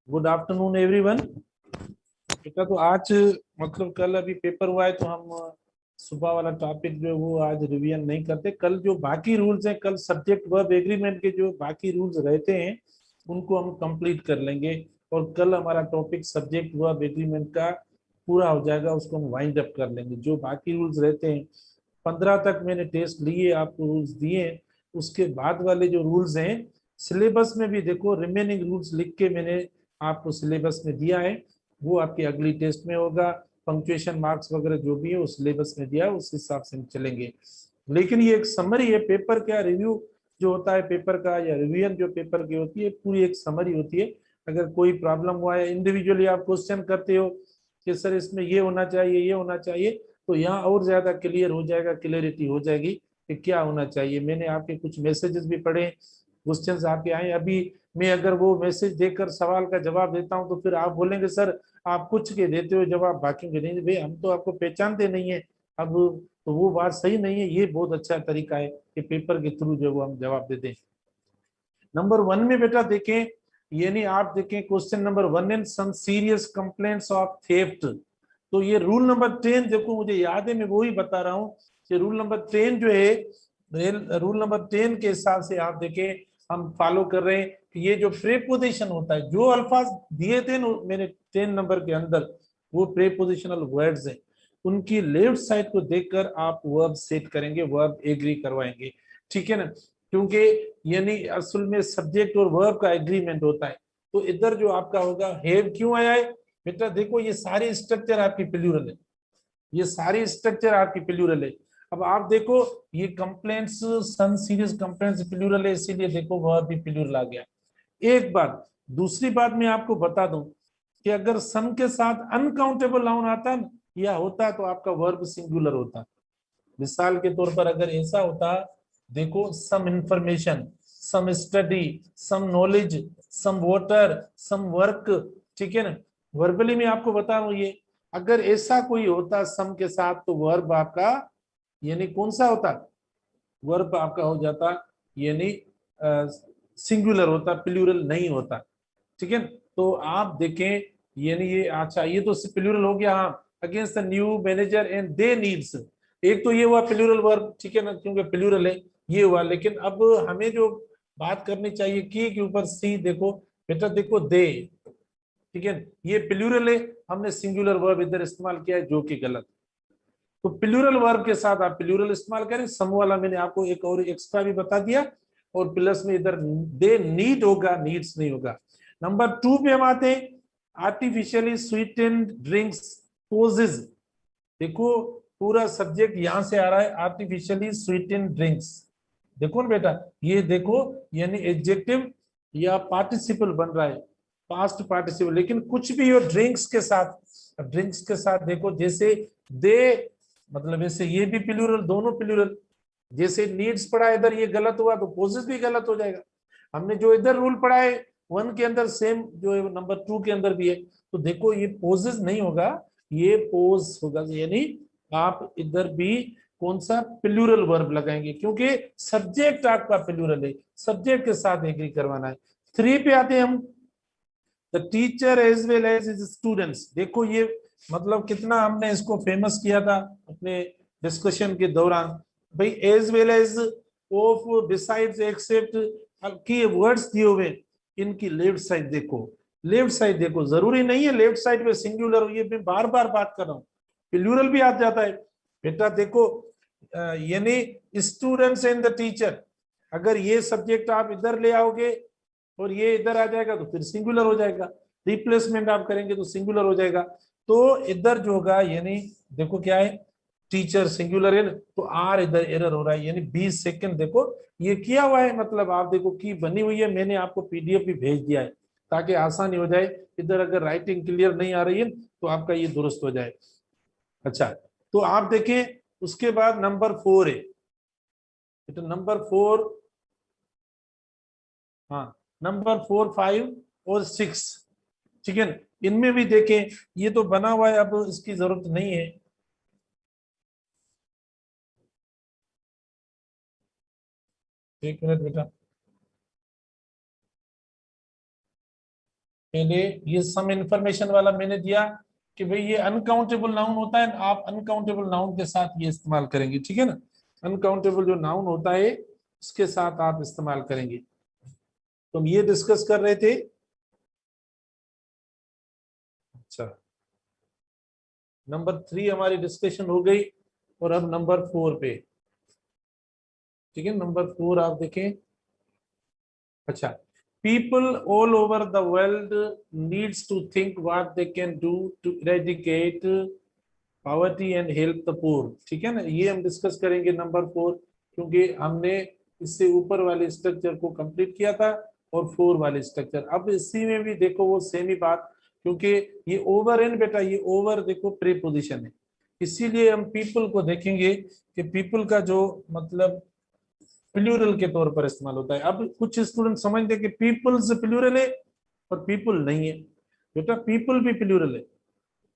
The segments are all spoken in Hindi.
Good afternoon everyone. बेटा तो आज मतलब कल अभी पेपर हुआ है तो हम सुबह वाला टॉपिक जो है वो आज रिवीजन नहीं करते। कल जो बाकी रूल्स हैं, कल सब्जेक्ट वर्ब एग्रीमेंट के जो बाकी रूल्स रहते हैं उनको हम कंप्लीट कर लेंगे और कल हमारा टॉपिक सब्जेक्ट वर्ब एग्रीमेंट का पूरा हो जाएगा, उसको हम वाइंड अप कर लेंगे। जो बाकी रूल्स रहते हैं 15 तक मैंने टेस्ट लिए, आपको रूल्स दिए। उसके बाद वाले जो रूल्स हैं सिलेबस में भी देखो, रिमेनिंग रूल्स लिख के मैंने आपको सिलेबस में दिया है, वो आपकी अगली टेस्ट में होगा। पंक्चुएशन मार्क्स वगैरह जो भी है वो सिलेबस में दिया है, उस हिसाब से हम चलेंगे। लेकिन ये एक समरी है, पेपर का रिव्यू जो होता है पेपर का या रिवीजन जो पेपर की होती है पूरी एक समरी होती है। अगर कोई प्रॉब्लम हुआ है इंडिविजुअली आप क्वेश्चन करते हो कि सर इसमें ये होना चाहिए ये होना चाहिए, तो यहाँ और ज्यादा क्लियर हो जाएगा, क्लियरिटी हो जाएगी कि क्या होना चाहिए। मैंने आपके कुछ मैसेजेस भी पढ़े, क्वेश्चंस आपके आए। अभी मैं अगर वो मैसेज देखकर सवाल का जवाब देता हूं तो फिर आप बोलेंगे सर आप कुछ के देते हो जवाब, बाकी के नहीं। भाई हम तो आपको पहचानते नहीं है अब, तो वो बात सही नहीं है। ये बहुत अच्छा तरीका है कि पेपर के थ्रू जो वो हम जवाब दे दें। नंबर 1 में बेटा देखें, यानी आप देखें question number 1 in some serious complaints of theft. तो ये रूल नंबर 10 देखो, मुझे याद है मैं वो ही बता रहा हूँ कि रूल नंबर 10 जो है, रूल नंबर 10 के हिसाब से आप देखें हम फॉलो कर रहे हैं कि ये जो प्रेपोजिशन होता है, जो अल्फाज दिए थे मेरे 10 नंबर के अंदर, वो प्रेपोजिशनल वर्ड्स हैं, उनकी लेफ्ट साइड को देखकर आप वर्ब सेट करेंगे, वर्ब एग्री करवाएंगे। ठीक है ना, क्योंकि यानी असल में सब्जेक्ट और वर्ब का एग्रीमेंट होता है। तो इधर जो आपका होगा हैव क्यों आया है बेटा, देखो ये सारी स्ट्रक्चर आपकी प्लूरल है, ये सारी स्ट्रक्चर आपकी प्लूरल है। अब आप देखो ये कंप्लेंट्स सन सीरीज कंप्लेंट्स प्लूरल है, इसीलिए देखो वर्ब भी प्लूरल आ गया। एक बात, दूसरी बात मैं आपको बता दूं कि अगर सम के साथ अनकाउंटेबल नाउन आता है या होता तो आपका वर्ब सिंगुलर होता। मिसाल के तौर पर अगर ऐसा होता, देखो some information, some study, some knowledge, some water, some work. ठीक है ना, वर्बली में आपको बता रहा हूं ये, अगर ऐसा कोई होता सम के साथ तो वर्ब आपका यानी कौन सा होता, वर्ब आपका हो जाता यानी सिंगुलर होता, प्लूरल नहीं होता। ठीक है, तो आप देखें यानी ये अच्छा, ये तो प्लूरल हो गया। हाँ, against the new manager and they needs, एक तो ये हुआ प्लूरल वर्ब, ठीक है ना, क्योंकि प्लूरल है ये हुआ। लेकिन अब हमें जो बात करनी चाहिए की के ऊपर सी, देखो बेटा देखो दे, ठीक है, ये प्लूरल है, हमने सिंगुलर वर्ब इधर इस्तेमाल किया है जो कि गलत। तो प्लूरल वर्ब के साथ आप प्लूरल इस्तेमाल करें। सम वाला मैंने आपको एक और एक्स्ट्रा भी बता दिया, और प्लस में इधर दे नीड होगा, नीड्स नहीं होगा। नंबर 2 पे हम आते हैं, आर्टिफिशियली स्वीटेंड ड्रिंक्स पोजेज। देखो पूरा सब्जेक्ट यहां से आ रहा है, आर्टिफिशियली स्वीटेंड ड्रिंक्स। देखो ना बेटा, ये देखो यानी एडजेक्टिव या पार्टिसिपल बन रहा है, पास्ट पार्टिसिपल, लेकिन कुछ भी हो ड्रिंक्स के साथ, ड्रिंक्स के साथ देखो जैसे दे, मतलब ऐसे ये भी प्लूरल, दोनों प्लूरल। जैसे नीड्स पढ़ा इधर, ये गलत हुआ तो पोजेस भी गलत हो जाएगा। हमने जो इधर रूल पढ़ा है 1 के अंदर सेम जो है नंबर 2 के अंदर भी है, तो देखो ये पोजेस नहीं होगा, ये पोज होगा। यानी आप इधर भी कौन सा प्लूरल वर्ब लगाएंगे, क्योंकि सब्जेक्ट आपका प्लूरल है, सब्जेक्ट के साथ एग्री करवाना है। 3 पे आते हैं हम, the teacher as well as his students. देखो ये मतलब कितना हमने इसको फेमस किया था अपने डिस्कशन के दौरान। भाई as well as, of, besides, except की वर्ड्स दिए हुए, इनकी लेफ्ट साइड देखो, लेफ्ट साइड देखो, जरूरी नहीं है लेफ्ट साइड पे सिंगुलर हो, ये मैं बार बार बात कर रहा हूँ, प्लूरल भी आ जाता है। बेटा देखो यानी स्टूडेंट्स एंड द टीचर, अगर ये सब्जेक्ट आप इधर ले आओगे और ये इधर आ जाएगा तो फिर सिंगुलर हो जाएगा, रिप्लेसमेंट आप करेंगे तो सिंगुलर हो जाएगा। तो इधर जो होगा यानी देखो क्या है, टीचर सिंगुलर है तो आर इधर एरर हो रहा है, यानी 20 सेकंड देखो ये किया हुआ है, मतलब आप देखो की बनी हुई है, मैंने आपको पीडीएफ भी भेज दिया है ताकि आसानी हो जाए। इधर अगर राइटिंग क्लियर नहीं आ रही है तो आपका ये दुरुस्त हो जाए। अच्छा, तो आप देखें उसके बाद नंबर 4 है, तो नंबर 4, हाँ नंबर 4, 5 और 6, ठीक है ना, इनमें भी देखें ये तो बना हुआ है, अब इसकी जरूरत नहीं है। एक मिनट बेटा, पहले ये सम इंफॉर्मेशन वाला मैंने दिया कि भाई ये अनकाउंटेबल नाउन होता है, आप अनकाउंटेबल नाउन के साथ ये इस्तेमाल करेंगे, ठीक है ना। अनकाउंटेबल जो नाउन होता है उसके साथ आप इस्तेमाल करेंगे। तो हम ये डिस्कस कर रहे थे। अच्छा, नंबर 3 हमारी डिस्कशन हो गई और अब नंबर 4 पे, ठीक है। नंबर 4 आप देखें। अच्छा, people all over the world needs to think what they can do to eradicate poverty and help the poor, ठीक है ना। ये हम डिस्कस करेंगे नंबर 4, क्योंकि हमने इससे ऊपर वाले स्ट्रक्चर को कंप्लीट किया था और 4 वाले स्ट्रक्चर। अब इसी में भी देखो वो सेम ही बात, क्योंकि ये ओवर एंड बेटा, ये ओवर देखो प्रीपोजिशन है, इसीलिए हम पीपल को देखेंगे कि पीपल का जो मतलब प्लूरल के तौर पर इस्तेमाल होता है। अब कुछ स्टूडेंट समझते हैं कि पीपल्स प्लूरल है और पीपल नहीं है। बेटा पीपल भी प्लूरल है,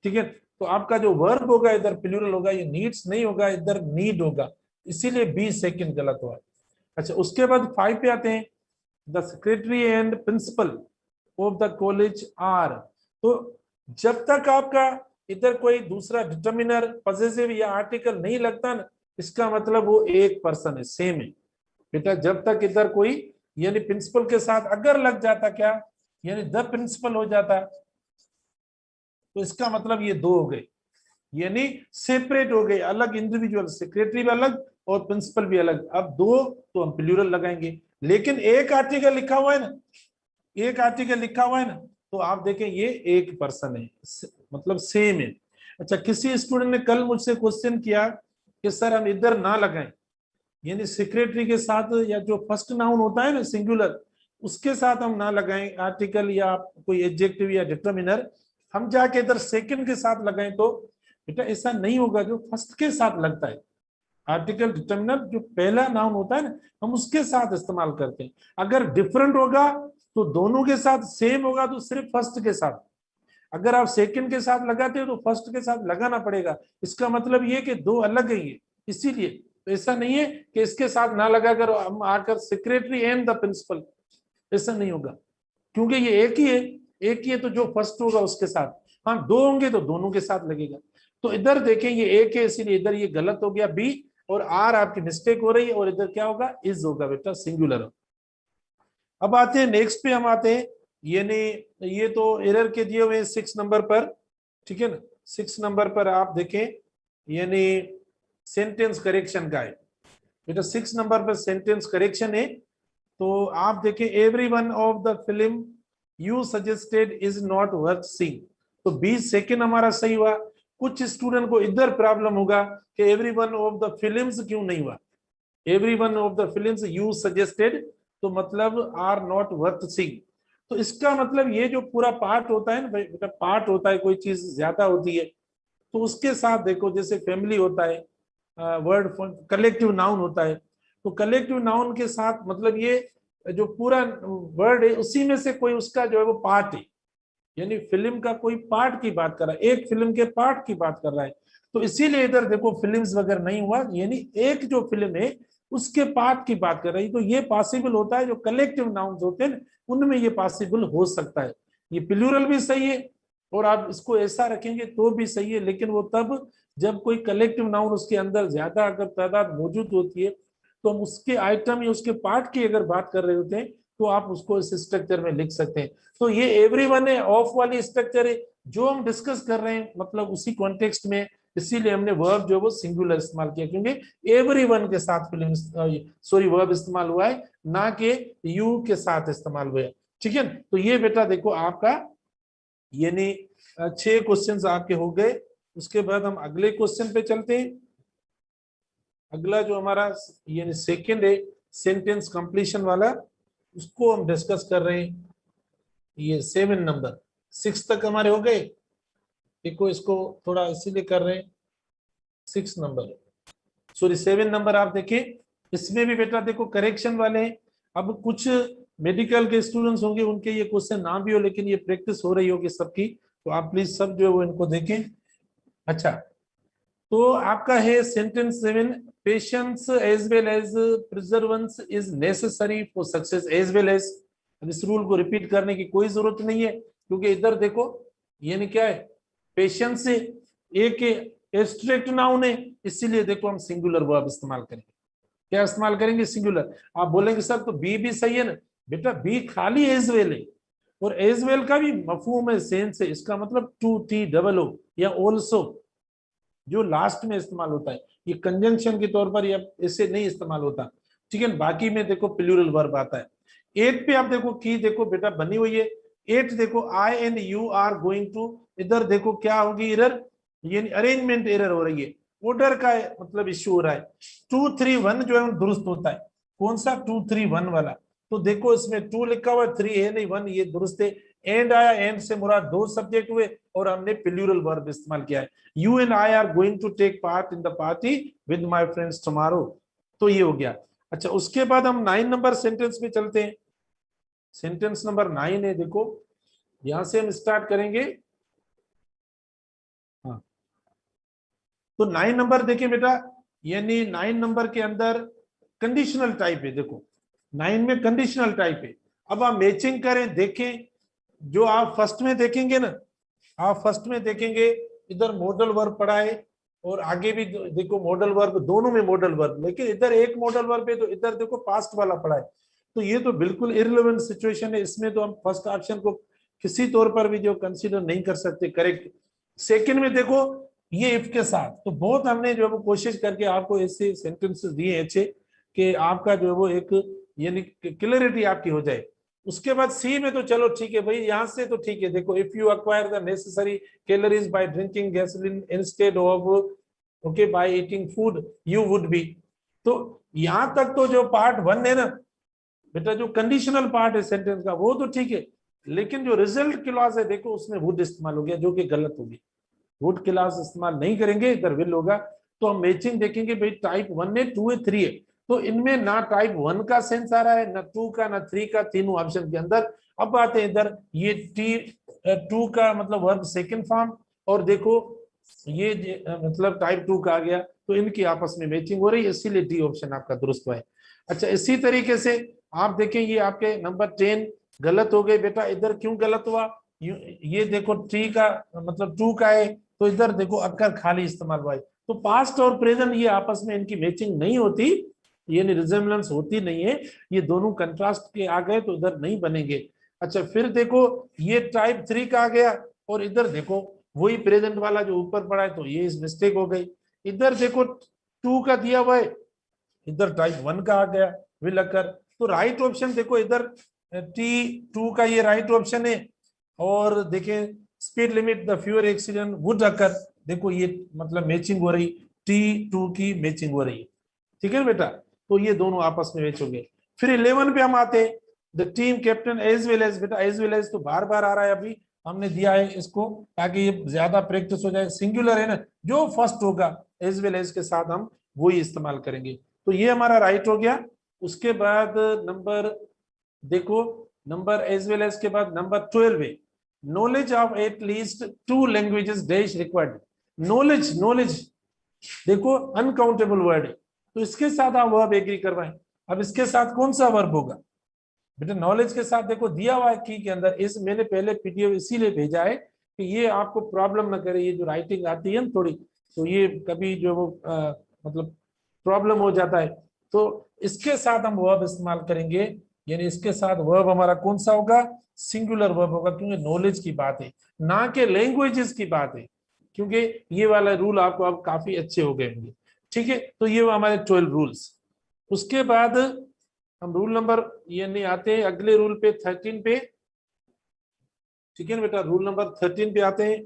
ठीक है। तो आपका जो वर्ब होगा इधर प्लूरल होगा, ये नीड्स नहीं होगा, इधर नीड होगा, इसीलिए बी सेकंड गलत हुआ। अच्छा, उसके बाद 5 पे आते हैं। The secretary and principal of the college are. तो जब तक आपका इधर कोई दूसरा डिटर्मिनर पॉसेसिव या आर्टिकल नहीं लगता ना, इसका मतलब वो एक पर्सन है, सेम है। बेटा जब तक इधर कोई यानी प्रिंसिपल के साथ अगर लग जाता क्या, यानी द प्रिंसिपल हो जाता, तो इसका मतलब ये दो हो गए, यानी सेपरेट हो गए, अलग इंडिविजुअल, सेक्रेटरी भी अलग और प्रिंसिपल भी अलग। अब दो तो हम प्लूरल लगाएंगे, लेकिन एक आर्टिकल लिखा हुआ है ना, एक आर्टिकल लिखा हुआ है ना, तो आप देखें ये एक पर्सन है, मतलब सेम है। अच्छा, किसी स्टूडेंट ने कल मुझसे क्वेश्चन किया कि सर हम इधर ना लगाएं, यानी सेक्रेटरी के साथ या जो फर्स्ट नाउन होता है ना सिंगुलर, उसके साथ हम ना लगाएं आर्टिकल या कोई एडजेक्टिव या डिटरमिनर, हम जाके इधर सेकंड के साथ लगाएं, तो बेटा ऐसा नहीं होगा, जो फर्स्ट के साथ लगता है आर्टिकल डिटरमिनर, जो पहला नाउन होता है ना, हम उसके साथ इस्तेमाल करते हैं। अगर डिफरेंट होगा तो दोनों के साथ, सेम होगा तो सिर्फ फर्स्ट के साथ, अगर आप सेकंड के साथ लगाते हो तो फर्स्ट के साथ लगाना पड़ेगा। इसका मतलब ये कि दो अलग है ये, इसीलिए तो ऐसा नहीं है कि इसके साथ ना लगाकर हम आकर सेक्रेटरी एंड द प्रिंसिपल, ऐसा नहीं होगा, क्योंकि ये एक ही है, एक ही है, तो जो फर्स्ट होगा उसके साथ। हाँ, दो होंगे तो दोनों के साथ लगेगा। तो इधर देखें ये एक है, इसीलिए इधर ये गलत हो गया बी, और आर आपकी मिस्टेक हो रही है, और इधर क्या होगा, इज होगा बेटा, सिंगुलर। अब आते हैं नेक्स्ट पे, हम आते हैं, यानी ये तो एरर के दिए हुए 6 नंबर पर, ठीक है ना। 6 नंबर पर आप देखें, यानी सेंटेंस करेक्शन का है बेटा, 6 नंबर पर सेंटेंस करेक्शन है। तो आप देखें, every one of the film you suggested is not worth seeing, तो 20 सेकेंड हमारा सही हुआ। कुछ स्टूडेंट को इधर प्रॉब्लम होगा कि every one of the films क्यों नहीं हुआ, every one of the films you suggested, तो मतलब आर नॉट वर्थ सीइंग। तो इसका मतलब ये जो पूरा पार्ट होता है ना बेटा, पार्ट होता है, कोई चीज ज्यादा होती है तो उसके साथ देखो, जैसे फैमिली होता है, वर्ड कलेक्टिव नाउन होता है, तो कलेक्टिव नाउन के साथ मतलब ये जो पूरा वर्ड है उसी में से कोई उसका जो है वो पार्ट है, यानी फिल्म का कोई पार्ट की बात कर रहा है, एक फिल्म के पार्ट की बात कर रहा है। तो इसीलिए इधर देखो फिल्म्स वगैरह नहीं हुआ, यानी एक जो फिल्म है उसके पार्ट की बात कर रही। तो ये पॉसिबल होता है, जो कलेक्टिव नाउन्स होते हैं उनमें ये पॉसिबल हो सकता है। ये प्लूरल भी सही है और आप इसको ऐसा रखेंगे तो भी सही है, लेकिन वो तब जब कोई कलेक्टिव नाउन उसके अंदर ज्यादा अगर तादाद मौजूद होती है, तो हम उसके आइटम या उसके पार्ट की अगर बात कर रहे होते हैं तो आप उसको इस स्ट्रक्चर में लिख सकते हैं। तो ये एवरीवन है, ऑफ वाली स्ट्रक्चर है जो हम डिस्कस कर रहे हैं, मतलब उसी कॉन्टेक्स्ट में, इसीलिए हमने वर्ब जो वो सिंगुलर इस्तेमाल किया, क्योंकि एवरीवन के साथ फिल्म सॉरी वर्ब इस्तेमाल हुआ है, ना कि यू के साथ इस्तेमाल हुआ है, ठीक है। तो ये बेटा देखो आपका, यानी 6 क्वेश्चंस आपके हो गए। उसके बाद हम अगले क्वेश्चन पे चलते हैं। अगला जो हमारा यानी सेकंड है सेंटेंस कंप्लीशन वाला, उसको हम डिस्कस कर रहे हैं। ये 7 नंबर, 6 तक हमारे हो गए, देखो इसको थोड़ा इसीलिए कर रहे हैं। 6 नंबर सॉरी 7 नंबर आप देखें, इसमें भी बेटा देखो करेक्शन वाले हैं। अब कुछ मेडिकल के स्टूडेंट्स होंगे उनके ये क्वेश्चन ना भी हो, लेकिन ये प्रैक्टिस हो रही होगी सबकी, तो आप प्लीज सब जो है वो इनको देखें। अच्छा, तो आपका है sentence 7, patience as well as perseverance is necessary for success as well as. अब इस रूल को रिपीट करने की कोई जरूरत नहीं है, क्योंकि इधर देखो यानी क्या है, पेशेंस से एक एब्स्ट्रैक्ट नाउन है, इसीलिए देखो हम सिंगुलर वर्ब इस्तेमाल करेंगे। क्या इस्तेमाल करेंगे? सिंगुलर। आप बोलेंगे सर तो बी भी सही है ना, बेटा बी खाली एज वेल है, और एज वेल का भी मफहूम है, सेंस है, इसका मतलब टू टी डबल ओ या ऑल्सो जो लास्ट में इस्तेमाल होता है, ये कंजंक्शन के तौर पर या इससे नहीं इस्तेमाल होता। ठीक है, बाकी में देखो प्लूरल वर्ब आता है। 8 पे आप देखो की देखो बेटा बनी हुई है। 8 देखो I and you are going to, इधर देखो क्या होगी एरर, ये अरेंजमेंट एरर हो रही है, ऑर्डर का मतलब इश्यू हो रहा है। 2 3 1 जो है दुरुस्त होता है। कौन सा? 2 3 1 वाला। तो देखो इसमें 2 लिखा हुआ है, 3 है नहीं 1, ये दुरुस्त है। एंड आया, एंड से मुराद दो सब्जेक्ट हुए और हमने प्लूरल वर्ब इस्तेमाल किया है। You and I are going to take part in the party with my friends tomorrow. तो ये हो गया। अच्छा, उसके बाद हम 9 नंबर सेंटेंस पे चलते हैं। सेंटेंस नंबर 9 है, देखो यहां से हम स्टार्ट करेंगे। हाँ, तो 9 नंबर देखिए बेटा, यानी 9 नंबर के अंदर कंडीशनल टाइप है। देखो 9 में कंडीशनल टाइप है। अब आप मैचिंग करें, देखें, जो आप फर्स्ट में देखेंगे ना, आप फर्स्ट में देखेंगे इधर मॉडल वर्ब पढ़ा है, और आगे भी देखो मॉडल वर्ब, दोनों में मॉडल वर्ब, लेकिन इधर एक मॉडल वर्ब है तो इधर देखो पास्ट वाला पढ़ा है। तो ये तो बिल्कुल इररिलेवेंट सिचुएशन है, इसमें तो हम फर्स्ट ऑप्शन को किसी तौर पर भी जो कंसीडर नहीं कर सकते, करेक्ट। सेकंड में देखो ये इफ के साथ, तो बहुत हमने जो है वो कोशिश करके आपको ऐसे सेंटेंसेस दिए अच्छे कि आपका जो है वो एक यानी क्लियरिटी आपकी हो जाए। उसके बाद सी में तो चलो ठीक है भाई, यहां से तो ठीक है। देखो if you acquire the necessary calories by drinking gasoline instead of okay by eating food you would be. तो यहां तक तो जो पार्ट 1 है ना बेटा, जो कंडीशनल पार्ट है सेंटेंस का वो तो ठीक है, लेकिन जो रिजल्ट क्लॉज है देखो उसमें वुड इस्तेमाल हो गया, जो कि गलत होगी। वुड क्लॉज इस्तेमाल नहीं करेंगे, इधर विल होगा। तो हम मैचिंग देखेंगे भाई, टाइप 1 है, 2 है, 3 है। तो इनमें ना टाइप 1 का सेंस आ रहा है, ना 2 का, ना 3 का, तीनों ऑप्शन के अंदर। अब आते हैं इधर, ये टी 2 का मतलब वर्ब सेकंड फॉर्म, और देखो ये मतलब टाइप 2 का आ गया, तो इनकी आपस में मैचिंग हो रही है, इसीलिए डी ऑप्शन आपका दुरुस्त हुआ है। अच्छा, इसी तरीके से आप देखें ये आपके नंबर 10 गलत हो गए बेटा। इधर क्यों गलत हुआ? ये देखो टी का मतलब 2 का है, तो इधर देखो अक्कर खाली इस्तेमाल हुआ है। तो पास्ट और प्रेजेंट ये आपस में इनकी मैचिंग नहीं होती, यानी रिजेम्बलेंस होती नहीं है, ये दोनों कंट्रास्ट के आ गए तो इधर नहीं बनेंगे। अच्छा, फिर देखो ये टाइप 3 का आ गया, और इधर देखो वही प्रेजेंट वाला जो ऊपर पड़ा है, तो ये इस मिस्टेक हो गई। इधर देखो 2 का दिया हुआ है, इधर टाइप 1 का आ गया विल अकर। तो राइट ऑप्शन देखो इधर T2 का ये राइट ऑप्शन है। और देखें speed limit the fewer accident would अकर, देखो ये मतलब मैचिंग हो रही, T2 की मैचिंग हो रही है। ठीक है बेटा, तो ये दोनों आपस में मैच हो गए। फिर 11 पे हम आते हैं, the team captain as well as, बेटा एज वेल एज तो बार बार आ रहा है, अभी हमने दिया है इसको ताकि ये ज्यादा प्रैक्टिस हो जाए। सिंगुलर है ना, जो फर्स्ट होगा एज वेल एज के साथ हम वही इस्तेमाल करेंगे। तो ये हमारा राइट हो गया। उसके बाद नंबर देखो, नंबर एज वेल एज के बाद नंबर 12 है, knowledge of at least 2 languages dash required. Knowledge, knowledge देखो अनकाउंटेबल वर्ड है, तो इसके साथ आप वर्ब एग्री करवाएं। अब इसके साथ कौन सा वर्ब होगा बेटा? नॉलेज के साथ देखो दिया हुआ है की के अंदर, इस मैंने पहले पीडीएफ इसीलिए भेजा है कि ये आपको प्रॉब्लम ना करे, ये जो राइटिंग आती है ना थोड़ी, तो ये कभी जो वो मतलब प्रॉब्लम हो जाता है। तो इसके साथ हम वर्ब इस्तेमाल करेंगे, यानी इसके साथ वर्ब हमारा कौन सा होगा? सिंगुलर वर्ब होगा, क्योंकि नॉलेज की बात है, ना कि लैंग्वेजेस की बात है, क्योंकि ये वाला रूल आपको अब काफी अच्छे हो गए होंगे। ठीक है, तो ये हमारे 12 रूल्स। उसके बाद हम रूल नंबर ये नहीं आते हैं, अगले रूल पे 13 पे। ठीक है बेटा, रूल नंबर 13 पे आते हैं।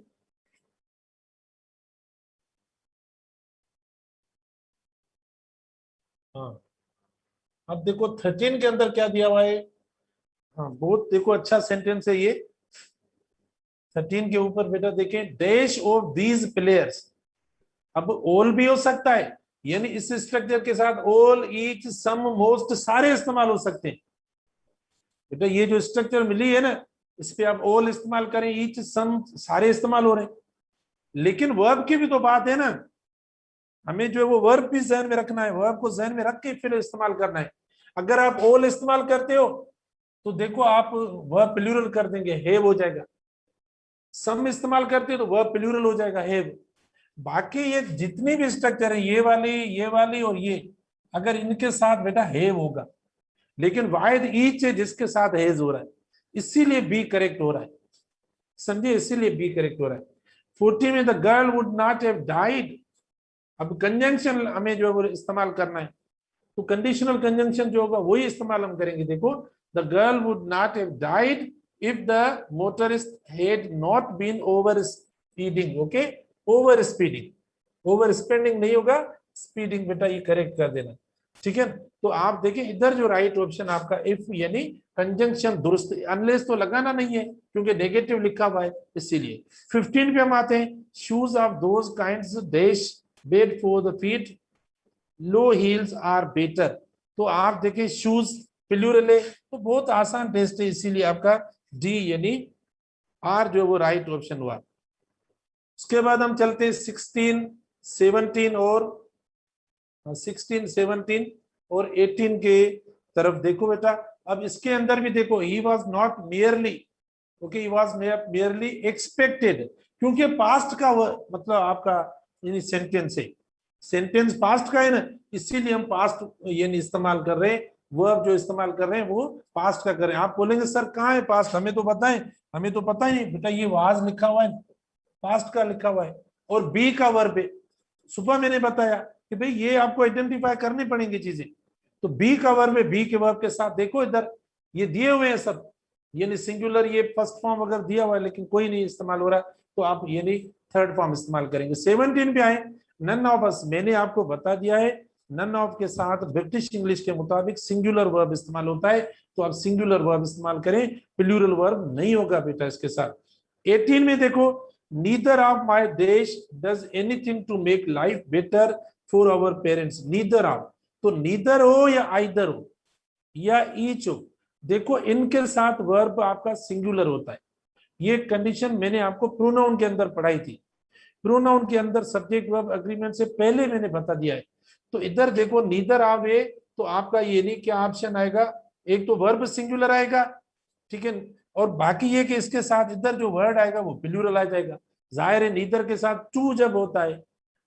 हाँ, अब देखो 13 के अंदर क्या दिया हुआ है। हाँ, बहुत देखो अच्छा सेंटेंस है ये। 13 के ऊपर बेटा देखें, डैश ऑफ दीज प्लेयर्स। अब ऑल भी हो सकता है, यानी इस स्ट्रक्चर के साथ ऑल, ईच, सम, मोस्ट सारे इस्तेमाल हो सकते हैं। बेटा ये जो स्ट्रक्चर मिली है ना, इस पे आप ऑल इस्तेमाल करें, ईच, सम सारे इस्तेमाल हो रहे हैं। लेकिन वर्ब की भी तो बात है ना, हमें जो है वो वर्ब भी जहन में रखना है, वर्ब को जहन में रख के फिर इस्तेमाल करना है। अगर आप ऑल इस्तेमाल करते हो तो देखो आप वर्ब प्लूरल कर देंगे, हैव हो जाएगा। सम इस्तेमाल करते तो वर्ब प्लूरल हो जाएगा हैव। बाकी ये जितनी भी स्ट्रक्चर है, ये वाली और ये, अगर इनके साथ बेटा हैव होगा, लेकिन वाहिद ईच है जिसके साथ हैज हो रहा है, इसीलिए बी करेक्ट हो रहा है, समझे, इसीलिए बी करेक्ट हो रहा है। 40 में the girl would not have died, अब कंजंक्शन हमें जो है वो इस्तेमाल करना है, तो कंडीशनल कंजंक्शन जो होगा वही इस्तेमाल हम करेंगे। देखो, the girl would not have died if the motorist had not been over speeding. Okay, over speeding, over spending नहीं होगा, स्पीडिंग बेटा ये करेक्ट कर देना, ठीक है। तो आप देखें इधर जो राइट ऑप्शन आपका इफ यानी कंजंक्शन दुरुस्त, अनलेस तो लगाना नहीं है क्योंकि नेगेटिव लिखा हुआ है इसीलिए। 15 पे हम आते हैं, shoes of those kinds dash bad for the feet, low heels are better. तो आप देखें शूज प्लूरल है, तो बहुत आसान टेस्ट है, इसीलिए आपका डी यानी आर जो है वो राइट ऑप्शन हुआ। उसके बाद हम चलते हैं 16, 17 और 16, 17 और 18 के तरफ। देखो बेटा, अब इसके अंदर भी देखो, he was not merely, okay, he was merely expected, क्योंकि पास्ट का मतलब आपका यानी सेंटेंस है, सेंटेंस पास्ट का है ना, इसीलिए हम पास्ट यानी इस्तेमाल कर रहे हैं, वर्ब जो इस्तेमाल कर रहे हैं वो पास्ट का कर रहे हैं। आप बोलेंगे सर कहाँ है पास्ट, हमें तो पता है, हमें तो पता ही नहीं बेटा, ये वाज लिखा हुआ है, पास्ट का लिखा हुआ है, और बी का वर्ब है। सुबह मैंने बताया कि भाई ये आपको आइडेंटिफाई करनी पड़ेंगी चीजें, तो बी का वर्ब है, बी के वर्ब के साथ देखो इधर ये दिए हुए हैं सब, यानी सिंगुलर ये फर्स्ट फॉर्म अगर दिया हुआ है लेकिन कोई नहीं इस्तेमाल हो रहा, तो आप यानी थर्ड फॉर्म इस्तेमाल करेंगे। 17 पे आए, नन ऑफ अस, मैंने आपको बता दिया है नन ऑफ के साथ ब्रिटिश इंग्लिश के मुताबिक सिंगुलर वर्ब इस्तेमाल होता है, तो आप सिंगुलर वर्ब इस्तेमाल करें, प्लूरल वर्ब नहीं होगा बेटा इसके साथ। 18 में देखो, नीदर ऑफ माई देश does anything to make life better for our parents. Neither of, तो नीदर हो या आइदर हो या ईच हो, देखो इनके साथ वर्ब आपका सिंगुलर होता है। ये कंडीशन मैंने आपको प्रोनाउन के अंदर पढ़ाई थी, प्रोनाउन के अंदर सब्जेक्ट वर्ब एग्रीमेंट से पहले मैंने बता दिया है। तो इधर देखो नीदर आवे, तो आपका ये नहीं क्या ऑप्शन आएगा, एक तो वर्ब सिंगुलर आएगा, ठीक है, और बाकी ये कि इसके साथ इधर जो वर्ड आएगा वो प्लूरल आ जाएगा। जाहिर है नीदर के साथ टू जब होता है,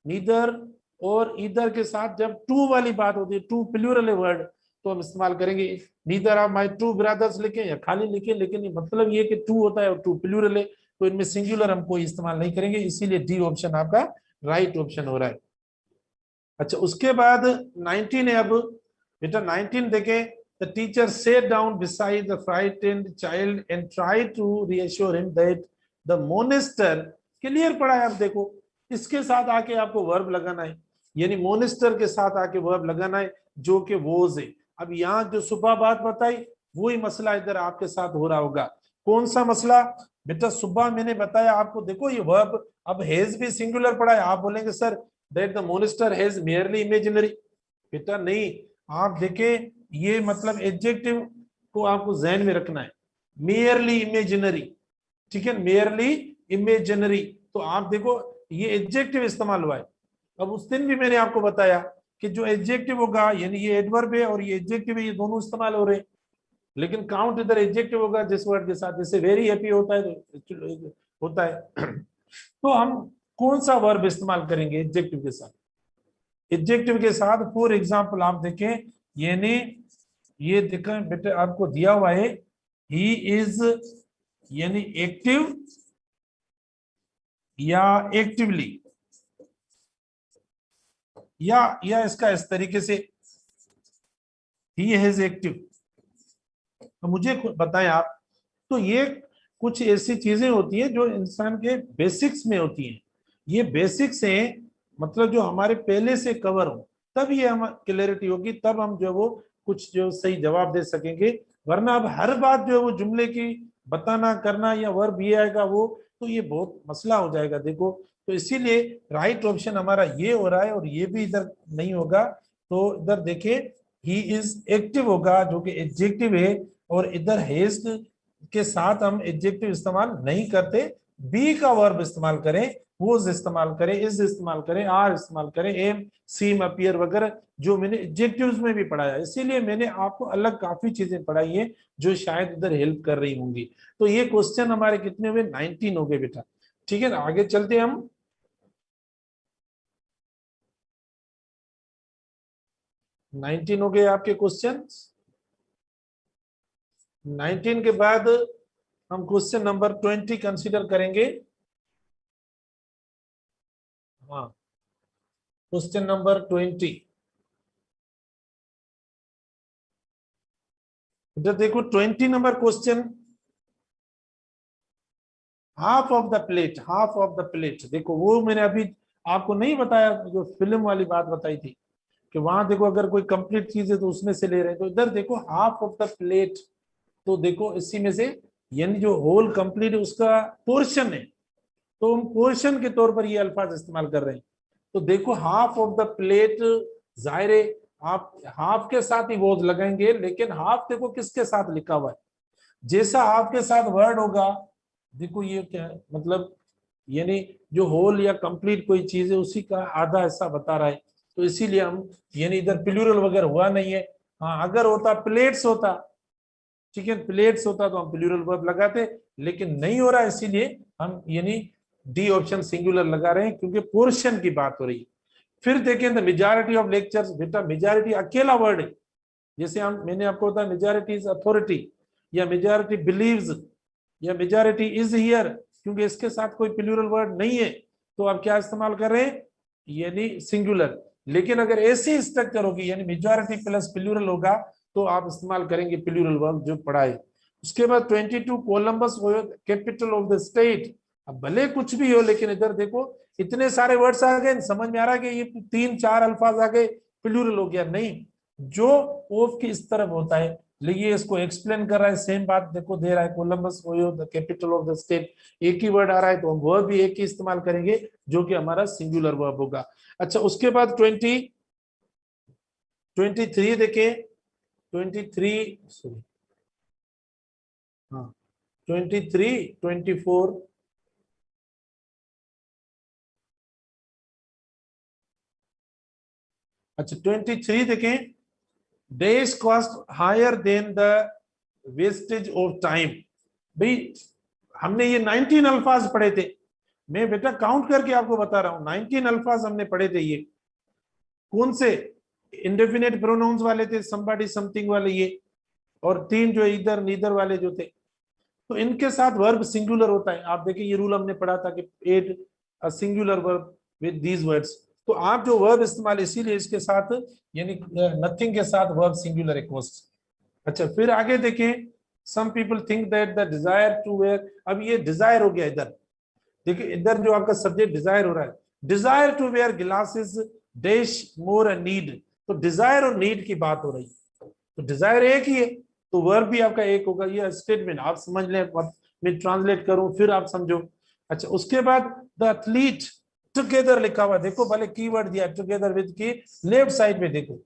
नीदर और इधर के साथ जब टू वाली बात होती है, टू प्लूरल है वर्ड, तो हम इस्तेमाल करेंगे neither of my two brothers लिखें या खाली लिखें, लेकिन मतलब ये कि टू होता है और टू प्लूरल है, तो इनमें सिंगुलर हम कोई इस्तेमाल नहीं करेंगे, इसीलिए डी ऑप्शन आपका राइट ऑप्शन हो रहा है। अच्छा, उसके बाद 19 है, अब बेटा 19 देखें, the teacher set down beside the frightened child and try to reassure him that the monster, clear पढ़ा है। अब देखो इसके साथ आके आपको वर्ब लगाना है, यानी मोनेस्टर के साथ आके वर्ब लगाना है जो कि वोज है। अब यहाँ जो सुबह बात बताई वही मसला इधर आपके साथ हो रहा होगा। कौन सा मसला बेटा, सुबह मैंने बताया आपको, देखो ये वर्ब, अब हेज भी सिंगुलर पढ़ा है, आप बोलेंगे sir that the Monster has merely imaginary, बेटा नहीं, आप देखें ये मतलब एडजेक्टिव को आपको जहन में रखना है, मेयरली इमेजिनरी, ठीक है, मेयरली इमेजिनरी, तो आप देखो ये एडजेक्टिव इस्तेमाल हुआ है। अब उस दिन भी मैंने आपको बताया कि जो एडजेक्टिव होगा यानी ये एडवर्ब है और ये एडजेक्टिव है, ये दोनों इस्तेमाल हो रहे हैं, लेकिन काउंट इधर एडजेक्टिव होगा जिस वर्ड के साथ, जैसे वेरी हैप्पी होता है तो होता है तो हम कौन सा वर्ब इस्तेमाल करेंगे एडजेक्टिव के साथ, एडजेक्टिव के साथ फॉर एग्जांपल आप देखें, यानी ये देखें बेटे आपको दिया हुआ है ही इज यानी एक्टिव या एक्टिवली, या इसका इस तरीके से ही हैज एक्टिव, तो मुझे बताएं आप। तो ये कुछ ऐसी चीजें होती हैं जो इंसान के बेसिक्स में होती हैं, ये बेसिक्स हैं, मतलब जो हमारे पहले से कवर हो, तब ये हम क्लैरिटी होगी, तब हम जो वो कुछ जो सही जवाब दे सकेंगे, वरना अब हर बात जो है वो जुमले की बताना करना या वर्ब ये आएगा वो, तो ये बहुत मसला हो जाएगा। देखो तो इसीलिए राइट ऑप्शन हमारा ये हो रहा है और ये भी इधर नहीं होगा, तो इधर देखिए ही इज एक्टिव होगा जो कि एडजेक्टिव है, और इधर हैज के साथ हम एडजेक्टिव इस्तेमाल नहीं करते, बी का वर्ब इस्तेमाल करें, वोज इस्तेमाल करें, इज इस्तेमाल करें, आर इस्तेमाल करें, एम, सीम, अपीयर वगैरह जो मैंने एडजेक्टिव्स में भी पढ़ाया। इसीलिए मैंने आपको अलग काफी चीजें पढ़ाई है जो शायद इधर हेल्प कर रही होंगी। तो ये क्वेश्चन हमारे कितने हुए, 19 हो गए बेटा। ठीक है ना, आगे चलते हैं हम। 19 हो गए आपके क्वेश्चन। 19 के बाद हम क्वेश्चन नंबर 20 कंसीडर करेंगे। हाँ, क्वेश्चन नंबर 20। इधर देखो 20 number question, half of the plate, half of the plate. देखो वो मैंने अभी आपको नहीं बताया, जो फिल्म वाली बात बताई थी कि वहां देखो अगर कोई कंप्लीट चीज है तो उसमें से ले रहे हैं, तो इधर देखो हाफ ऑफ द प्लेट, तो देखो इसी में से, यानी जो होल कंप्लीट है उसका पोर्शन है, तो हम पोर्शन के तौर पर ये अल्फाज इस्तेमाल कर रहे हैं। तो देखो हाफ ऑफ द प्लेट, जाहिर है आप हाफ के साथ ही वो लगाएंगे, लेकिन हाफ देखो किसके साथ लिखा हुआ है, जैसा हाफ के साथ वर्ड होगा, देखो ये क्या है मतलब, यानी जो होल या कंप्लीट कोई चीज है उसी का आधा हिस्सा बता रहा है, तो इसीलिए हम, यानी इधर प्लूरल वगैरह हुआ नहीं है। हाँ अगर होता प्लेट्स होता, ठीक है, प्लेट्स होता तो हम प्लूरल वर्ब लगाते, लेकिन नहीं हो रहा, इसीलिए हम यानी डी ऑप्शन सिंगुलर लगा रहे हैं, क्योंकि पोर्शन की बात हो रही है। फिर देखें द मेजॉरिटी ऑफ लेक्चर्स, बेटा मेजॉरिटी अकेला वर्ड है, जैसे हम, मैंने आपको बताया मेजॉरिटी इज अथॉरिटी, या मेजॉरिटी बिलीव्स, या मेजॉरिटी इज हियर, क्योंकि इसके साथ कोई प्लूरल वर्ड नहीं है, तो आप क्या इस्तेमाल कर रहे हैं, यानी सिंगुलर। लेकिन अगर ऐसी स्ट्रक्चर होगी, यानी मेजॉरिटी प्लस प्लूरल होगा, तो आप इस्तेमाल करेंगे प्लूरल वर्ब जो पढ़ाए। उसके बाद 22 Columbus capital of the state. अब भले कुछ भी हो, लेकिन इधर देखो इतने सारे वर्ड्स आ गए, समझ में आ रहा है कि ये 3-4 अल्फाज आ गए, प्लूरल हो गया, नहीं, जो ऑफ की इस तरफ होता है, लेकिन इसको एक्सप्लेन कर रहा है, सेम बात देखो दे रहा है, Columbus OYO the capital of the state, एक ही वर्ड आ रहा है, तो हम वर्ब भी एक ही इस्तेमाल करेंगे जो कि हमारा सिंगुलर वर्ब होगा। अच्छा उसके बाद 23 देखें, 23, सॉरी, हाँ 23, 24, अच्छा 23 देखें, days cost higher than the wastage of time. भाई हमने ये 19 अल्फाज पढ़े थे, मैं बेटा काउंट करके आपको बता रहा हूं, 19 अल्फाज हमने पढ़े थे, ये कौन से, इंडेफिनेट प्रोनाउंस वाले थे, समबडी समथिंग वाले ये, और 3 जो इधर नीदर वाले जो थे, तो इनके साथ वर्ब सिंगुलर होता है। आप देखिए ये रूल हमने पढ़ा था कि add a singular verb with these words, तो आप जो वर्ब इस्तेमाल, इसीलिए इसके साथ, यानी नथिंग के साथ वर्ब सिंगुलर इक्वल्स। अच्छा फिर आगे देखें, some people think that the desire to wear, अब ये डिजायर हो गया इधर, देखिए इधर जो आपका सब्जेक्ट डिजायर हो रहा है, desire to wear glasses dash more need, तो डिजायर और नीड की बात हो रही है, तो डिजायर एक ही है, तो वर्ब भी आपका एक होगा, ये स्टेटमेंट आप समझ लें, मैं ट्रांसलेट करूं फिर आप समझो। अच्छा उसके बाद द एथलीट टुगेदर लिखा हुआ, देखो भले कीवर्ड दिया टुगेदर विद की, लेफ्ट साइड में देखो,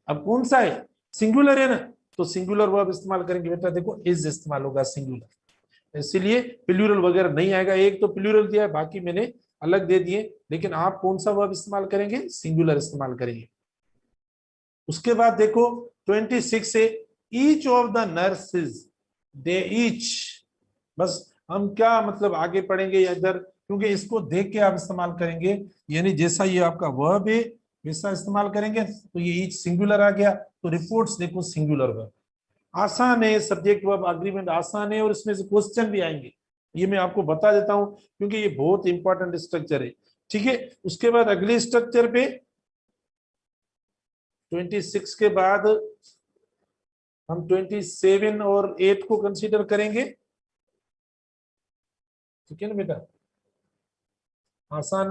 अब कौन सा है, सिंगुलर है ना, तो सिंगुलर वर्ब इस्तेमाल करेंगे बेटा, देखो इज इस्तेमाल होगा सिंगुलर, इसलिए प्लूरल वगैरह नहीं आएगा, एक तो प्लूरल दिया है, बाकी मैंने अलग दे दिए, लेकिन आप कौन सा वर्ब इस्तेमाल करेंगे, सिंगुलर इस्तेमाल करेंगे। उसके बाद देखो 26 से, each of the nurses, they each, बस हम क्या मतलब आगे पढ़ेंगे या इधर, क्योंकि इसको देख के आप इस्तेमाल करेंगे, यानी जैसा ये आपका वर्ब है वैसा इस्तेमाल करेंगे, तो ये ईच सिंगुलर आ गया, तो रिपोर्ट्स देखो सिंगुलर वर्ब, आसान है, सब्जेक्ट वर्ब अग्रीमेंट आसान है, और इसमें से क्वेश्चन भी आएंगे, ये मैं आपको बता देता हूं, क्योंकि ये बहुत इंपॉर्टेंट स्ट्रक्चर है। ठीक है, उसके बाद अगले स्ट्रक्चर पे 26 के बाद हम 27 और 8 को कंसीडर करेंगे। ठीक है ना बेटा, आसान,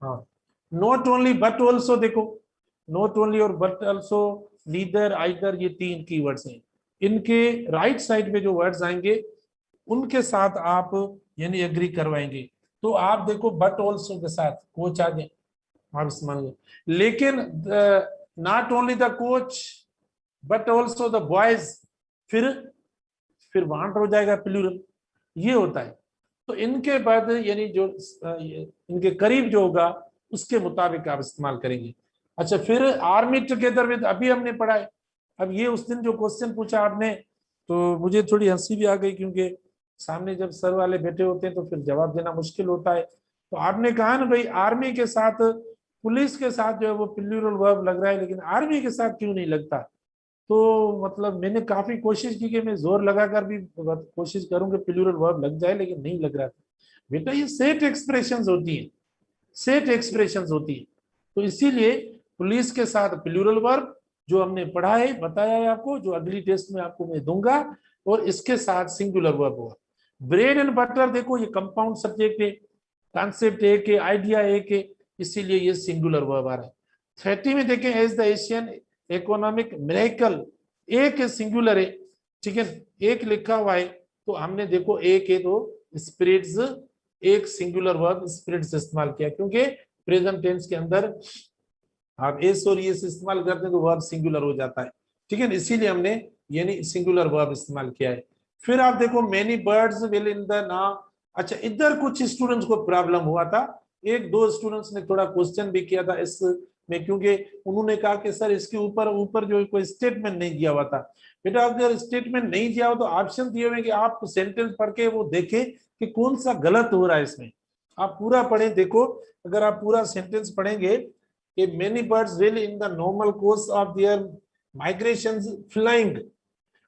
हाँ, नॉट ओनली बट ऑल्सो, देखो नॉट ओनली और बट ऑल्सो, नीदर, आइदर, ये 3 कीवर्ड्स हैं, इनके राइट साइड पे जो वर्ड्स आएंगे उनके साथ आप यानी एग्री करवाएंगे, तो आप देखो बट ऑल्सो के साथ कोच आ गए, आप इस्तेमाल, लेकिन not only the coach but also the boys, फिर वांट हो जाएगा प्लूरल, ये होता है। तो इनके बाद यानी जो इनके करीब जो होगा उसके मुताबिक आप इस्तेमाल करेंगे। अच्छा, फिर आर्मी टुगेदर विद, अभी हमने पढ़ा है। अब ये उस दिन जो क्वेश्चन पूछा आपने, तो मुझे थोड़ी हंसी भी आ गई, क्योंकि सामने जब सर वाले बैठे होते हैं तो फिर जवाब देना मुश्किल होता है। तो आपने कहा ना भाई, आर्मी के साथ पुलिस के साथ जो है वो प्लूरल वर्ब लग रहा है, लेकिन आर्मी के साथ क्यों नहीं लगता? तो मतलब मैंने काफी कोशिश की कि मैं जोर लगाकर भी कोशिश करूं कि प्लूरल वर्ब लग जाए, लेकिन नहीं लग रहा था। बेटा ये सेट एक्सप्रेशंस होती है, सेट एक्सप्रेशंस होती है। तो इसीलिए पुलिस के साथ प्लूरल वर्ब जो हमने पढ़ा है, बताया है आपको, जो अगली टेस्ट में आपको मैं दूंगा, और इसके साथ सिंगुलर वर्ब हुआ। ब्रेड एंड बटर देखो, ये कंपाउंड सब्जेक्ट है, कॉन्सेप्ट एक है, आइडिया एक है, इसीलिए ये सिंगुलर वर्ब आ रहा है। 30 में देखें, as the Asian economic miracle, एक सिंगुलर है, ठीक है, एक लिखा हुआ है, तो हमने देखो एक है तो स्पिरिट्स, एक सिंगुलर वर्ब स्पिरिट्स इस्तेमाल किया, क्योंकि प्रेजेंट टेंस के अंदर आप एस और ये इस्तेमाल करते हैं तो वर्ब सिंगुलर हो जाता है, ठीक है, इसीलिए हमने यानी सिंगुलर वर्ब इस्तेमाल किया है। फिर आप देखो, many birds will in the now. अच्छा, इधर कुछ स्टूडेंट्स को प्रॉब्लम हुआ था, एक दो स्टूडेंट्स ने थोड़ा क्वेश्चन भी किया था इस में, क्योंकि उन्होंने कहा कि सर इसके ऊपर ऊपर जो कोई स्टेटमेंट नहीं दिया हुआ था। बेटा अगर स्टेटमेंट नहीं दिया हो तो ऑप्शन दिए हुए कि आप सेंटेंस पढ़ के वो देखें कि कौन सा गलत हो रहा है इसमें। आप पूरा पढ़ें, देखो अगर आप पूरा सेंटेंस पढ़ेंगे कि many birds will in the normal course of their migrations flying.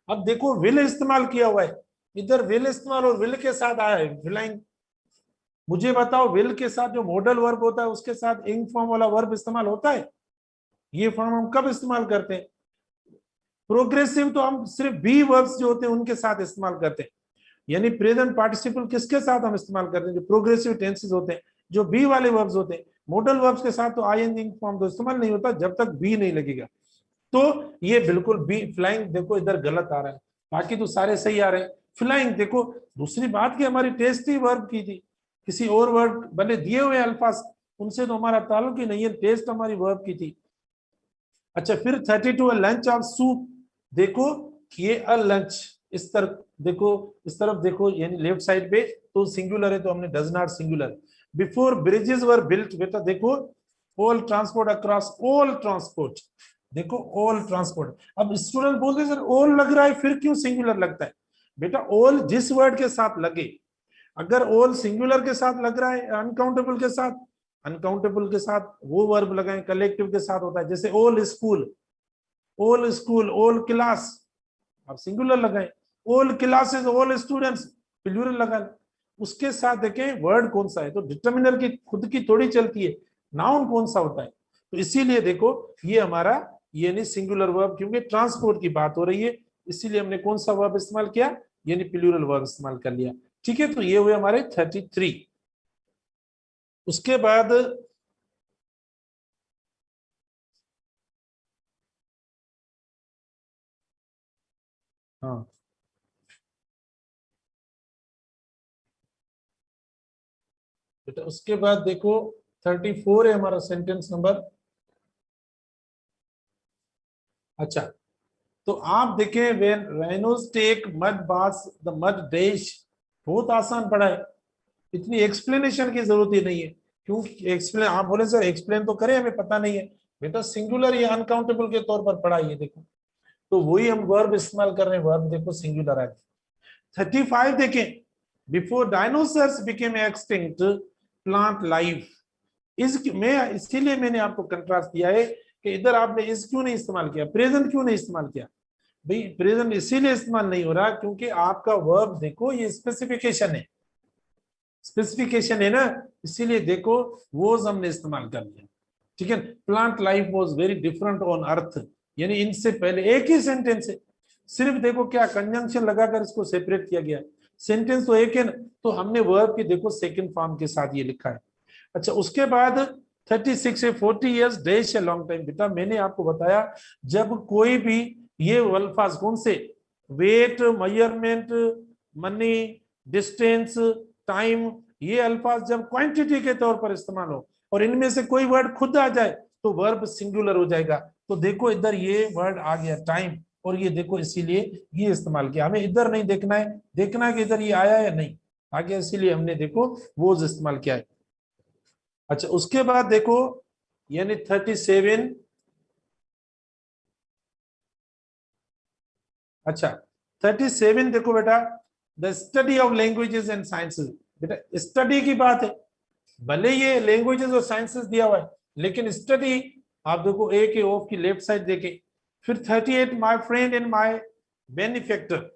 अब देखो विल इस्तेमाल किया हुआ है, इधर विल इस्तेमाल और विल के साथ आया है फ्लाइंग। मुझे बताओ, विल के साथ जो मॉडल वर्ब होता है उसके साथ इंग फॉर्म वाला वर्ब इस्तेमाल होता है? ये फॉर्म हम कब इस्तेमाल करते हैं? प्रोग्रेसिव तो हम सिर्फ बी वर्ब्स जो होते हैं उनके साथ इस्तेमाल करते हैं, यानी प्रेजेंट पार्टिसिपल किसके साथ हम इस्तेमाल करते हैं? जो प्रोग्रेसिव टेंसेस होते हैं, जो बी वाले वर्ब्स होते हैं। मॉडल वर्ब्स के साथ तो आईएनजी फॉर्म तो इस्तेमाल नहीं होता जब तक बी नहीं लगेगा। तो ये बिल्कुल बी फ्लाइंग देखो इधर गलत आ रहा है, बाकी तो सारे सही आ रहे हैं। फ्लाइंग देखो, दूसरी बात की हमारी टेस्ट ही वर्ब की थी, किसी और वर्ब भले दिए हुए अल्फाज उनसे तो हमारा ताल्लुक ही नहीं है, टेस्ट हमारी वर्ब की थी। अच्छा, फिर 32 लंच ऑफ सूप, देखो ये अ लंच, इस तरफ देखो, इस तरफ देखो यानी लेफ्ट साइड पे तो सिंगुलर है, तो हमने does not singular. Before bridges were built, बेटा देखो all transport across, all transport, देखो ऑल ट्रांसपोर्ट। अब स्टूडेंट बोलते सर ऑल लग रहा है फिर क्यों सिंगुलर लगता है? बेटा ऑल जिस वर्ड के साथ लगे, अगर ऑल सिंगुलर के साथ लग रहा है, अनकाउंटेबल के साथ, अनकाउंटेबल के साथ वो वर्ब लगाएं, कलेक्टिव के साथ होता है, जैसे all school, all school, all class, आप सिंगुलर लगाएं, all classes, all students, plural लगाएं। उसके साथ देखें वर्ड कौन सा है, तो डिटर्मिनर की खुद की थोड़ी चलती है, नाउन कौन सा होता है। तो इसीलिए देखो ये हमारा यानी सिंगुलर वर्ब, क्योंकि ट्रांसपोर्ट की बात हो रही है, इसीलिए हमने कौन सा वर्ब इस्तेमाल किया, यानी प्लूरल वर्ब इस्तेमाल कर लिया, ठीक है। तो ये हुए हमारे 33। उसके बाद हाँ, बेटा उसके बाद देखो 34 है हमारा सेंटेंस नंबर। अच्छा, तो आप देखें, when rhinos take mud baths the mud dash, बहुत आसान पढ़ा है, इतनी एक्सप्लेनेशन की जरूरत ही नहीं है। क्यों एक्सप्लेन, आप बोले सर एक्सप्लेन तो करें, हमें पता नहीं है। बेटा सिंगुलर या अनकाउंटेबल के तौर पर पढ़ा, ये देखो, तो वही हम वर्ब इस्तेमाल कर रहे हैं, वर्ब देखो सिंगुलर है। 35 देखें, before dinosaurs became extinct plant life is, मैं इसीलिए मैंने आपको कंट्रास्ट दिया है कि इधर आपने इज क्यों नहीं इस्तेमाल किया, प्रेजेंट क्यों नहीं इस्तेमाल किया? भाई प्रेजेंट इसीलिए इस्तेमाल नहीं हो रहा क्योंकि आपका वर्ब देखो ये स्पेसिफिकेशन है, स्पेसिफिकेशन है ना, इसीलिए देखो वो हमने इस्तेमाल कर लिया, ठीक है। Plant life was very different on earth, यानी इनसे पहले एक ही सेंटेंस है, सिर्फ देखो क्या कंजंक्शन लगाकर इसको सेपरेट किया गया, सेंटेंस तो एक है ना, तो हमने वर्ब की देखो सेकंड फॉर्म के साथ ये लिखा है। अच्छा, उसके बाद 36 है 40 years dash a long time. बेटा मैंने आपको बताया, जब कोई भी ये अल्फाज कौन से, weight, measurement, money, distance, time, ये अल्फाज जब क्वांटिटी के तौर पर इस्तेमाल हो और इनमें से कोई वर्ड खुद आ जाए तो वर्ब सिंगुलर हो जाएगा। तो देखो इधर ये वर्ड आ गया टाइम, और ये देखो इसीलिए ये इस्तेमाल किया, हमें इधर नहीं देखना है, देखना है कि इधर ये आया या नहीं। आ गया, इसीलिए हमने देखो वो इस्तेमाल किया है। अच्छा उसके बाद देखो यानी 37, अच्छा 37 देखो बेटा, the study of languages and sciences. बेटा स्टडी की बात है, भले ये लैंग्वेजेस और साइंसेस दिया हुआ है, लेकिन स्टडी आप देखो ए के ऑफ की लेफ्ट साइड देखें। फिर 38 my friend and my benefactor,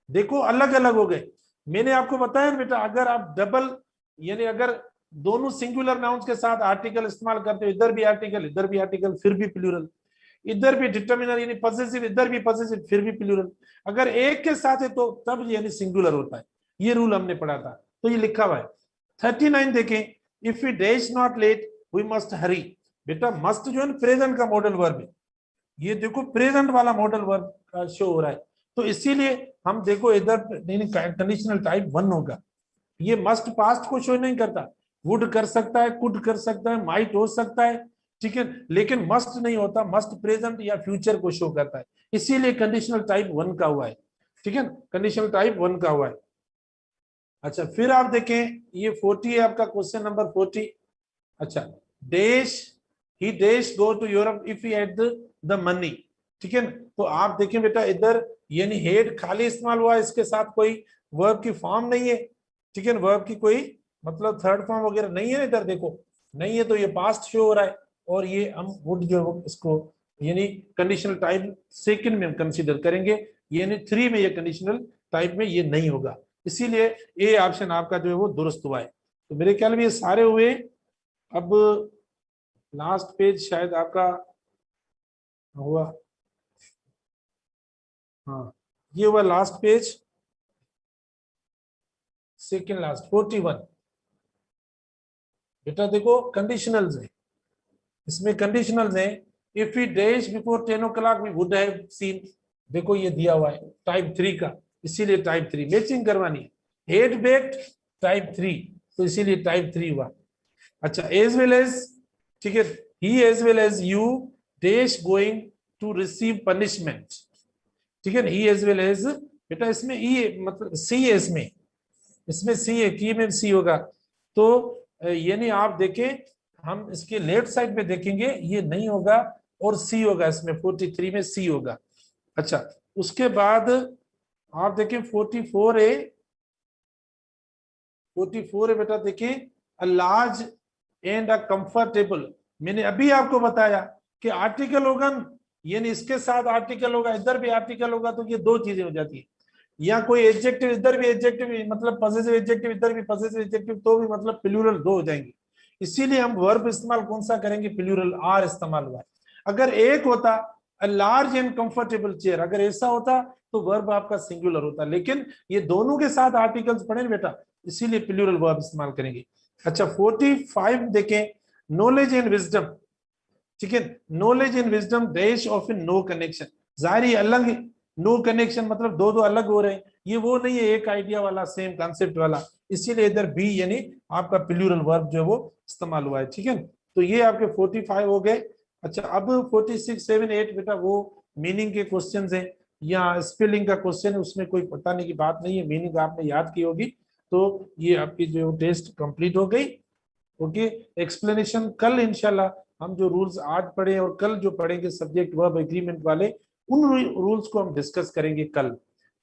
देखो अलग अलग हो गए। मैंने आपको बताया बेटा, अगर आप डबल यानी अगर दोनों सिंगुलर नाउन्स के साथ आर्टिकल इस्तेमाल करते हो, इधर भी आर्टिकल इधर भी आर्टिकल फिर भी प्लूरल, इधर भी डिटर्मिनर यानी पॉसेसिव इधर भी पॉसेसिव फिर भी प्लूरल, अगर एक के साथ है तो तब यानी सिंगुलर होता है। ये रूल हमने पढ़ा था, तो ये लिखा हुआ है। 39 देखें, if we dash not let we must hurry. बेटा मस्ट जो है प्रेजेंट का मॉडल वर्ब है, ये देखो प्रेजेंट वाला मॉडल वर्ब का शो हो रहा है, तो इसीलिए हम देखो इधर कंडीशनल टाइप 1 होगा। ये मस्ट पास्ट को शो नहीं करता, वुड कर सकता है, कुड कर सकता है, माइट हो सकता है, ठीक है, लेकिन मस्ट नहीं होता, मस्ट प्रेजेंट या फ्यूचर को शो करता है, इसीलिए कंडीशनल टाइप 1 का हुआ है, ठीक है, कंडीशनल टाइप 1 का हुआ है। अच्छा फिर आप देखें ये 40 है आपका क्वेश्चन नंबर 40। अच्छा देश ही देश go to Europe if he had the money, ठीक है, तो आप देखें बेटा इधर यानी हेड खाली इस्तेमाल हुआ है, इसके साथ कोई वर्ब की फॉर्म नहीं है, ठीक है, वर्ब की कोई मतलब थर्ड फॉर्म वगैरह नहीं है, इधर देखो नहीं है, तो ये पास्ट शो हो रहा है, और ये हम वुड जो है इसको यानी कंडीशनल टाइप सेकंड में हम कंसीडर करेंगे, यानी 3 में ये कंडीशनल टाइप में ये नहीं होगा, इसीलिए ए ऑप्शन आपका जो है वो दुरुस्त हुआ है। तो मेरे ख्याल में ये सारे हुए। अब लास्ट पेज शायद आपका हुआ, हाँ ये हुआ लास्ट पेज, सेकेंड लास्ट 41। बेटा देखो कंडीशनल्स है, इसमें कंडीशनल्स है, if we dash before 10 o'clock we would have seen, देखो ये दिया हुआ है टाइप 3 का, इसीलिए टाइप 3 मैचिंग करवानी है, हेड बेक्ड टाइप 3, तो इसीलिए टाइप 3 हुआ। अच्छा एज वेल एज, ठीक है, he as well as you dash going to receive punishment, ठीक है, ही एज वेल एज, बेटा इसमें ई मतलब सी है, इसमें सी है, की में सी होगा, तो यानी आप देखें हम इसके लेफ्ट साइड में देखेंगे ये नहीं होगा और सी होगा, इसमें 43 में सी होगा। अच्छा उसके बाद आप देखें 44 है, 44 है बेटा देखें, a large and a comfortable, मैंने अभी आपको बताया कि आर्टिकल होगा यानी इसके साथ आर्टिकल होगा, इधर भी आर्टिकल होगा, तो ये दो चीजें हो जाती है, या कोई एडजेक्टिव इधर भी एडजेक्टिव मतलब पॉसेसिव एडजेक्टिव इधर भी पॉसेसिव एडजेक्टिव, तो भी मतलब प्लूरल दो हो जाएंगे, इसीलिए हम वर्ब इस्तेमाल कौन सा करेंगे, प्लूरल आर इस्तेमाल हुआ है। अगर एक होता a large and comfortable chair, अगर ऐसा होता तो वर्ब आपका सिंगुलर होता, लेकिन ये दोनों के साथ आर्टिकल्स पढ़े बेटा, इसीलिए प्लूरल वर्ब इस्तेमाल करेंगे। अच्छा 45 देखें, नॉलेज एंड विजडम, ठीक है, knowledge and wisdom dash of in no connection, जाहिर अलग, नो कनेक्शन मतलब दो दो अलग हो रहे हैं, ये वो नहीं है एक आइडिया वाला सेम कॉन्सेप्ट वाला, इसीलिए इधर बी यानी आपका प्लूरल वर्ब जो है वो इस्तेमाल हुआ है, ठीक है, तो ये आपके 45 हो गए। अच्छा अब 46, 7, 8 बेटा वो मीनिंग के क्वेश्चन है या स्पेलिंग का क्वेश्चन है, उसमें कोई बताने की बात नहीं है, मीनिंग आपने याद की होगी, तो ये आपकी जो टेस्ट कंप्लीट हो गई। ओके एक्सप्लेनेशन कल इंशाल्लाह हम जो रूल्स आज पढ़े और कल जो पढ़ेंगे सब्जेक्ट वर्ब एग्रीमेंट वाले, उन रूल्स को हम डिस्कस करेंगे कल,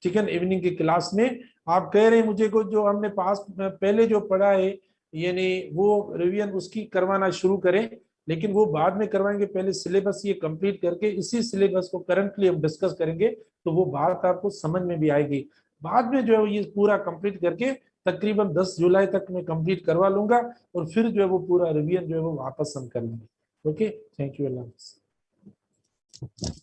ठीक है, इवनिंग की क्लास में। आप कह रहे हैं मुझे को जो हमने पास पहले जो पढ़ा है यानी वो रिवीजन उसकी करवाना शुरू करें, लेकिन वो बाद में करवाएंगे, पहले सिलेबस ये कंप्लीट करके इसी सिलेबस को करंटली हम डिस्कस करेंगे, तो वो बात आपको समझ में भी आएगी। बाद में जो है ये पूरा कंप्लीट करके तकरीबन 10 जुलाई तक मैं कंप्लीट करवा लूंगा, और फिर जो है वो पूरा रिवीजन जो है वो वापस हम कर लेंगे। ओके थैंक यू, अल्लाह हाफिज़।